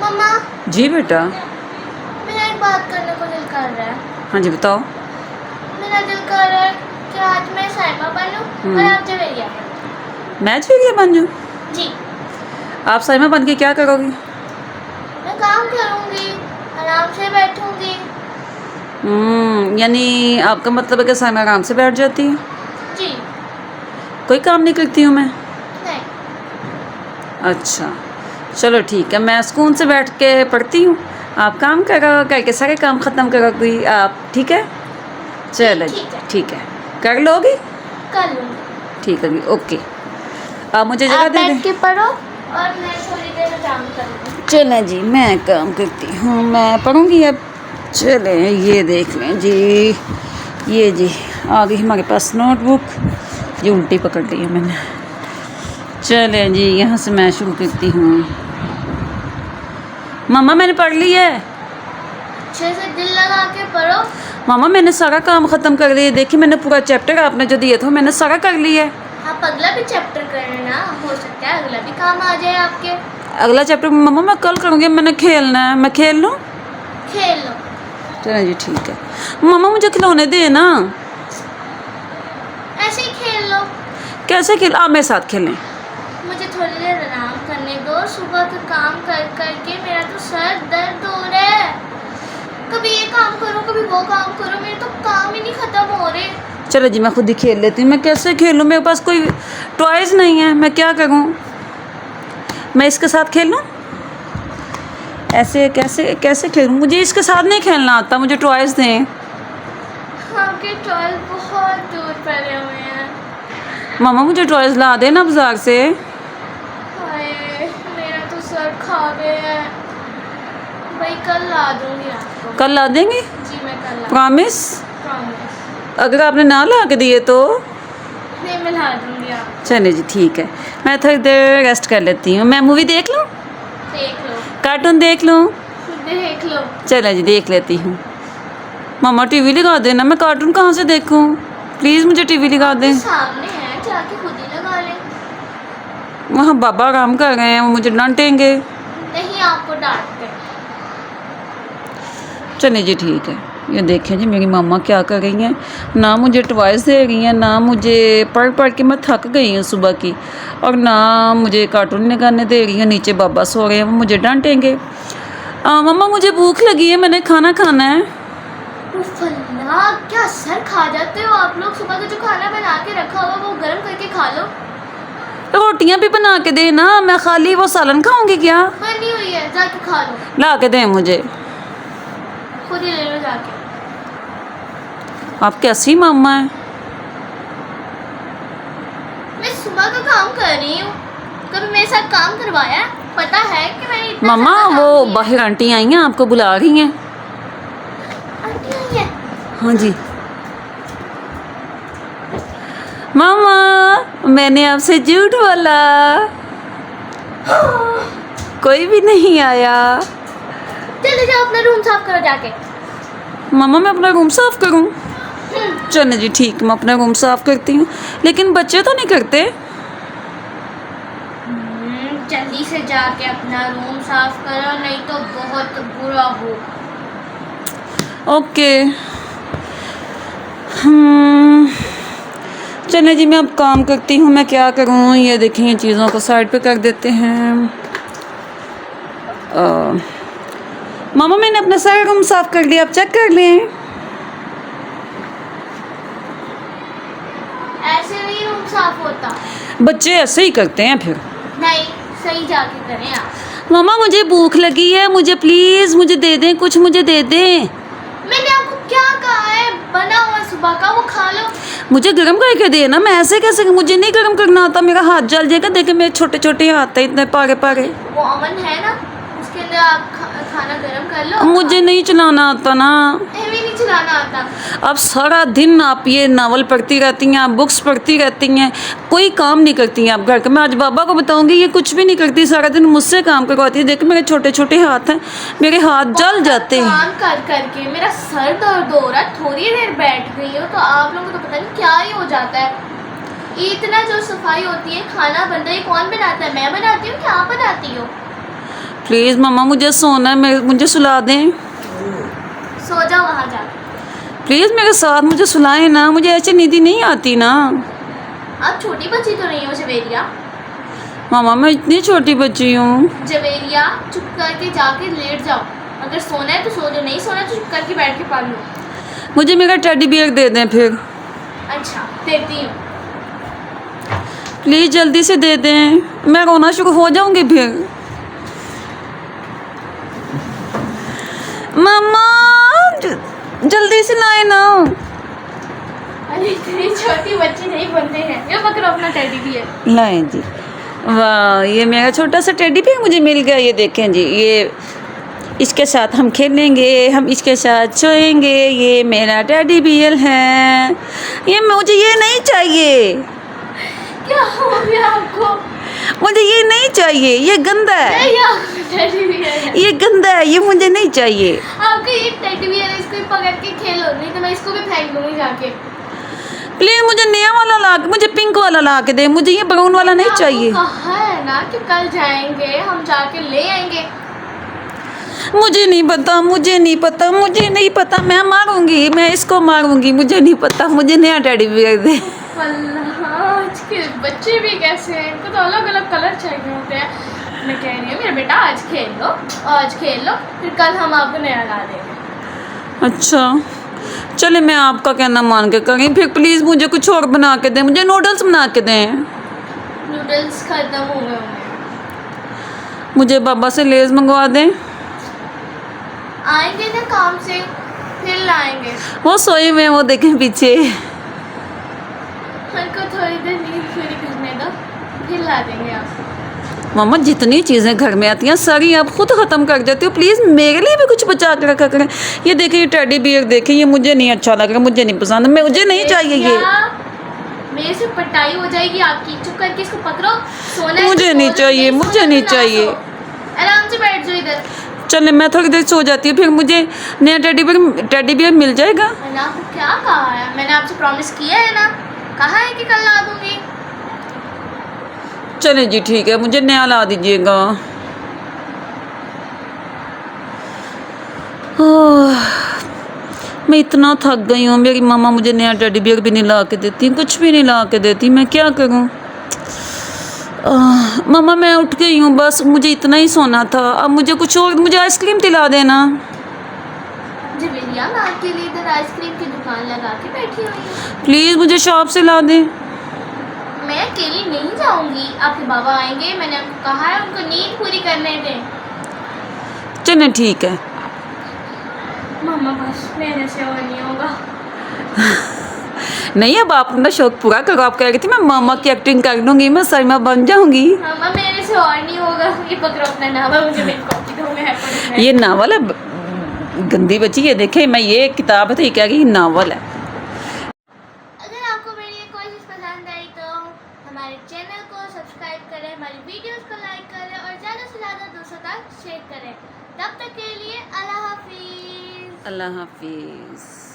मम्मा, जी बेटा। मेरा एक बात करने को दिल कर रहा है। हाँ जी बताओ। मेरा दिल कर रहा है कि आज मैं साइमा बनूं और आप जवेरिया बनूं। मैं जवेरिया बन जाऊँ? जी। आप साइमा बन के क्या करोगी? मैं काम करूंगी, आराम से बैठूंगी। यानी आपका मतलब है कि साइमा आराम से बैठ जाती है? जी। कोई काम नहीं करती हूँ मैं? नहीं। अच्छा चलो ठीक है, मैं सुकून से बैठ के पढ़ती हूँ, आप काम करो, करके सारे काम ख़त्म करोगी आप, ठीक है? चलो जी ठीक है, कर लोगी? कर लूंगी। ठीक है जी, ओके। आप मुझे जगह आप दे बैठ दें। के पढ़ो और मैं थोड़ी देर आराम करूंगी। चलें जी, मैं काम करती हूँ, मैं पढ़ूँगी अब। चलें, ये देख लें जी, ये जी आ गई हमारे पास नोटबुक, ये उल्टी पकड़ ली है मैंने। चलें जी, यहाँ से मैं शुरू करती हूँ। मामा मैंने पढ़ ली है। अच्छे से दिल लगा के पढ़ो। मामा मैंने सारा काम ख़त्म कर दिया, देखिए मैंने पूरा चैप्टर आपने जो दिया था मैंने सारा कर लिया है। आप अगला भी चैप्टर करना, हो सकता है अगला भी काम आ जाए आपके। अगला चैप्टर मामा मैं कल करूँगी, मैंने खेलना है, मैं खेल लूँ? खेल लो। चलो जी ठीक है। मामा मुझे खिलौने दे ना। ऐसे ही खेल लो। कैसे खेल? आप मेरे साथ खेलें। मुझे थोड़ी देर आराम करने दो, सुबह का काम कर करके मेरा तो सर दर्द हो रहा है। कभी ये काम करो कभी वो काम करो, मेरे तो काम ही नहीं खत्म हो रहे। चलो जी मैं खुद ही खेल लेती हूँ। मैं कैसे खेलूँ, मेरे पास कोई टॉयज़ नहीं है, मैं क्या करूँ? मैं इसके साथ खेल लूँ? ऐसे कैसे कैसे खेलूँ? मुझे इसके साथ नहीं खेलना आता, मुझे टॉयज़ दें। आपके टॉयज बहुत दूर पड़े हुए हैं। मामा मुझे टॉयज़ ला देना बाजार से। हाय, मेरा तो सर खा गया है। भाई कल ला दूंगी आपको। कल ला देंगे? जी मैं कल ला। प्रॉमिस? प्रॉमिस। अगर आपने ना ला के दिए तो? नहीं मैं ला दूंगी आपको। चलिए जी ठीक है, मैं थोड़ी देर रेस्ट कर लेती हूँ। मैं मूवी देख लूँ? देख लो। कार्टून देख लूँ? देख लो। चलो जी देख लेती हूँ। मामा टीवी लगा देना, मैं कार्टून कहाँ से देखूँ? प्लीज़ मुझे टीवी लगा दें। सामने है, जाके खुद ही लगा लें। वहाँ बाबा आराम कर रहे हैं, वो मुझे डांटेंगे। नहीं आपको डांटते। चलिए जी ठीक है। ये देखें जी मेरी मामा क्या कर रही हैं, ना मुझे टॉयज़ दे रही हैं, ना मुझे पढ़ पढ़ के मैं थक गई हूँ सुबह की, और ना मुझे कार्टून लगाने दे रही हैं। नीचे बाबा सो रहे हैं, वो मुझे डांटेंगे। मम्मा मुझे भूख लगी है, मैंने खाना खाना है। अल्लाह, क्या सर खा जाते हो आप लोग। सुबह का जो खाना बना के रखा हुआ वो गर्म करके खा लो। रोटियाँ भी बना के दे ना, मैं खाली वो सालन खाऊंगी क्या? बनी हुई है, जाके खा लो। ला के दें मुझे। खुद ही ले लो जाके। आप कैसी मामा हैं? मैं सुबह का काम कर रही हूँ, कभी मेरे साथ काम करवाया? पता है कि मैंने इतना मामा सारा काम वो किया। बाहर आंटी आई हैं, आपको बुला रही हैं। आंटी आई है? हाँ जी। मामा मैंने आपसे झूठ बोला, कोई भी नहीं आया। चले जाओ अपना रूम साफ करो जाके। मामा मैं अपना रूम साफ करूं? चलो जी ठीक, मैं अपना रूम साफ करती हूँ, लेकिन बच्चे तो नहीं करते। जल्दी से जाके अपना रूम साफ करो, नहीं तो बहुत बुरा हो। ओके। चलिए जी मैं अब काम करती हूँ, मैं क्या करूँ? ये देखें ये चीज़ों को साइड पे कर देते हैं। मामा मैंने अपना सारा रूम साफ कर लिया, आप चेक कर लें। ऐसे नहीं रूम साफ होता। बच्चे ऐसे ही करते हैं फिर। नहीं, सही जाके करें आप। मामा मुझे भूख लगी है, मुझे प्लीज़ मुझे दे दें, कुछ मुझे दे दें। मैंने आपको क्या कहा है, बना हुआ सुबह का वो खा लो। मुझे गर्म करके दे ना, मैं ऐसे कैसे? मुझे नहीं गर्म करना आता, मेरा हाथ जल जाएगा। देखे मेरे छोटे छोटे हाथ है, इतने पारे पारे। वो ओवन है ना, उसके अंदर आप खाना गर्म कर लो। मुझे नहीं चलाना आता ना। हमें नहीं चलाना आता। अब सारा दिन आप ये नावल पढ़ती रहती हैं, आप बुक्स पढ़ती रहती हैं, कोई काम नहीं करती हैं आप घर का। मैं आज बाबा को बताऊंगी, ये कुछ भी नहीं करती, सारा दिन मुझसे काम करवाती है। देख मेरे छोटे छोटे हाथ हैं, मेरे हाथ जल जाते हैं। काम कर करके मेरा सर दर्द हो रहा है। थोड़ी देर बैठ गई हो तो आप लोगों को तो पता नहीं क्या ही हो जाता है। इतना जो सफाई होती है, खाना बनता है, ये कौन बनाता है? मैं बनाती हूँ कि आप बनाती हो? प्लीज़ मम्मा मुझे सोना है, मुझे सुला दें सो जाओ वहाँ जा। प्लीज़, मेरे साथ मुझे सुलाएं ना, मुझे ऐसे नींद ही नहीं आती ना। आप छोटी बच्ची तो नहीं हो जवेरिया? मामा मैं इतनी छोटी बच्ची हूँ। जवेरिया चुप करके जाके लेट जाओ, अगर सोना है तो सो जाओ, नहीं सोना तो चुप करके बैठ के पढ़ लो। मुझे मेरा टेडी बियर दे दें फिर। अच्छा देती हूँ। प्लीज़ जल्दी से दे दें, मैं रोना शुरू हो जाऊंगी फिर। मम्मा जल्दी से लाए ना। अरे इतनी छोटी बच्ची नहीं बनते हैं। ये पकड़ो अपना टेडी बियर। लाएं जी। वाह, ये मेरा छोटा सा टेडी बियर मुझे मिल गया। ये देखें जी, ये इसके साथ हम खेलेंगे, हम इसके साथ सोएंगे। ये मेरा टेडी बियर है। ये मुझे ये नहीं चाहिए। क्या हो गया आपको? मुझे ये नहीं चाहिए, ये गंदा है। ये आपका टेडी बियर है। ये गंदा है, ये मुझे नहीं चाहिए। आपका ये टेडी बियर है, इसको ही पकड़ के खेलो, नहीं तो मैं इसको भी फेंक दूंगी जाके। प्लीज मुझे नया वाला ला के, मुझे पिंक वाला ला के दे, मुझे ये ब्राउन वाला नहीं चाहिए। कहा है ना कि कल जाएंगे, हम जाके ले आएंगे। मुझे नहीं पता, मुझे नहीं पता, मुझे नहीं पता। मैं मारूंगी, मैं इसको मारूंगी। मुझे नहीं पता, मुझे नया टेडी बियर दे। अल्लाह, आज के बच्चे भी कैसे हैं, इनको तो अलग अलग कलर चाहिए होते हैं। मैं कह रही हूँ मेरा बेटा आज खेल लो, आज खेल लो, फिर कल हम आपको नया ला देंगे। अच्छा चले, मैं आपका कहना मान के करी। फिर प्लीज़ मुझे कुछ और बना के दें, मुझे नूडल्स बना के दें। नूडल्स खत्म हो गए होंगे। मुझे बाबा से लेज़ मंगवा दें। आएंगे ना काम से, फिर लाएंगे। वो सोए हुए हैं, वो देखें पीछे। उनको थोड़ी देर नींद पूरी करने दो, फिर ला देंगे आपको। मामा जितनी चीज़ें घर में आती हैं सारी आप खुद ख़त्म कर देती हो। प्लीज़ मेरे लिए भी कुछ बचा के रखा करें। ये देखिए, ये टेडी बियर देखिए, ये मुझे नहीं अच्छा लग रहा, मुझे नहीं पसंद, मुझे नहीं चाहिए ये। मेरे से पटाई हो जाएगी आपकी। चुप करके इसको पकड़ो, सोना है मुझे तो नहीं सो जाओ, चाहिए, सोना मुझे तो नहीं ना चाहिए। सो। आराम से बैठ जाओ इधर। चले, मैं थोड़ी देर सो जाती हूँ, फिर मुझे नया टेडी बियर मिल जाएगा। मैंने आपको क्या कहा है? मैंने आपसे प्रॉमिस किया है ना, कहा है कि कल ला दूंगी। चले जी ठीक है, मुझे नया ला दीजिएगा। मैं इतना थक गई हूँ। मेरी मामा मुझे नया टेडी बियर भी नहीं ला के देती, कुछ भी नहीं ला के देती। मैं क्या करूँ? मामा मैं उठ गई हूँ, बस मुझे इतना ही सोना था। अब मुझे कुछ और, मुझे आइसक्रीम दिला देना। जवेरिया, मैं आपके लिए इधर आइसक्रीम की दुकान लगा के बैठी हुई हूँ। प्लीज़ मुझे शॉप से ला दें। मैं अकेली नहीं जाऊंगी, आपके बाबा आएंगे, मैंने आपको कहा है उनको नींद पूरी करने दें। चलें ठीक है। मामा बस मेरे से और नहीं होगा। नहीं, अब आप अपना शौक पूरा करो। आप कह रही थी मैं मामा की एक्टिंग कर लूँगी, मैं सरमा बन जाऊँगी। मामा मेरे से और नहीं होगा। ये पकड़ो अपना नावल, मुझे मेरी कॉपी दो, मैं पढ़ूंगा। ये नावल है, गंदी बच्ची। ये देखे, मैं ये किताब है तो ये कह रही नावल है। अगर आपको मेरी ये कोई चीज़ पसंद आई तो हमारे चैनल को सब्सक्राइब करें, हमारी वीडियोस को लाइक करें और ज़्यादा से ज़्यादा दूसरों तक शेयर करें। तब तक के लिए अल्लाह हाफिज़। अल्लाह हाफिज़।